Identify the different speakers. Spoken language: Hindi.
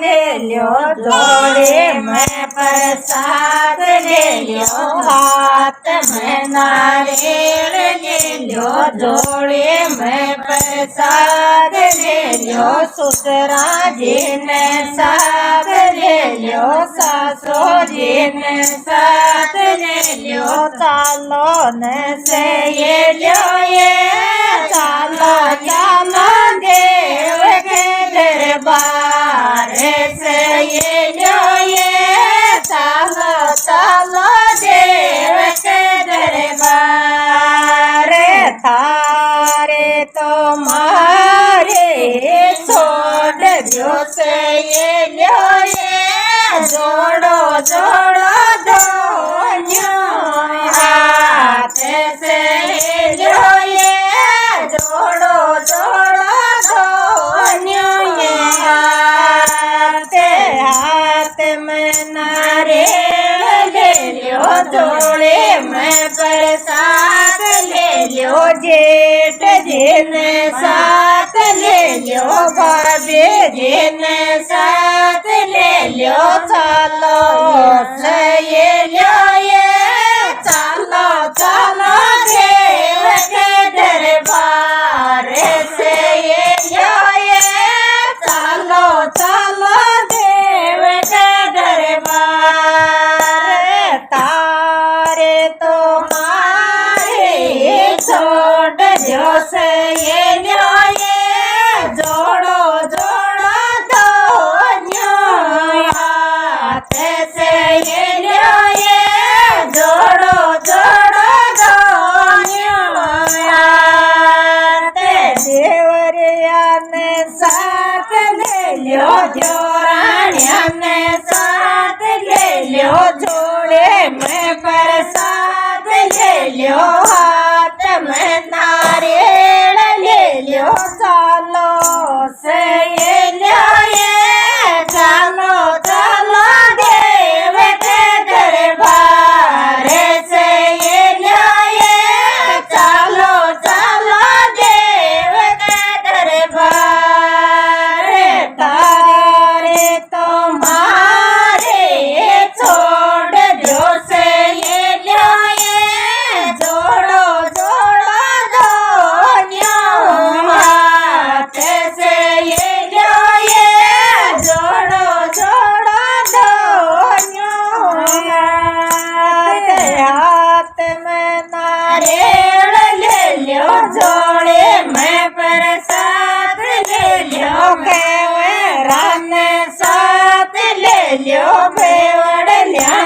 Speaker 1: ले लो जोड़े में प्रसाद ले लो हाथ में नारियल ले लो जोड़े में प्रसाद ले लो ससुरा जी ने साथ ले लो सासू जी ने साथ ले लो चालो ने से ये लो ये चालो चालो देव के दरबार से ये लो ये चालो चालो देव के दरबार थारे तो मारे छोड़ दो से ये लो ये जोड़ो जोड़ो दोनों हाथ से लो ये जोड़ो जोड़ो दोनों हाथ हाथ में नारियल ले लो जोड़े में प्रसाद ले लो जेठ जी ने साथ ले लो भाभी जी ने साथ ले लो चालो से ये लो ये चालो चालो देव के दरबार से ये लो ये चालो चालो देव के दरबार तारे तो मारे छोड़ दो से ये लो ये जोड़ो जोड़ो दोनों हाथ से ये लो ये जोड़ो जोड़ो दोनों हाथ देवरिया ने साथ ले लो जोरानिया ने साथ ले लो जोड़े में प्रसाद ले लो हाथ में नारियल ले लो चालो से ये लो ये चालो चालो देव के दरबार से ये लो ये चालो चालो देव के दरबार तारे तुम्हारे छोड़ दो से ये लो ये जोड़ो जोड़ो दोनों हाथ से ये लो ये जोड़ो जोड़ो दोनों हाथ में नारियल ले लो जोड़े में प्रसाद ले लो केवड़ा ने साथ ले लो बेवड़ लिया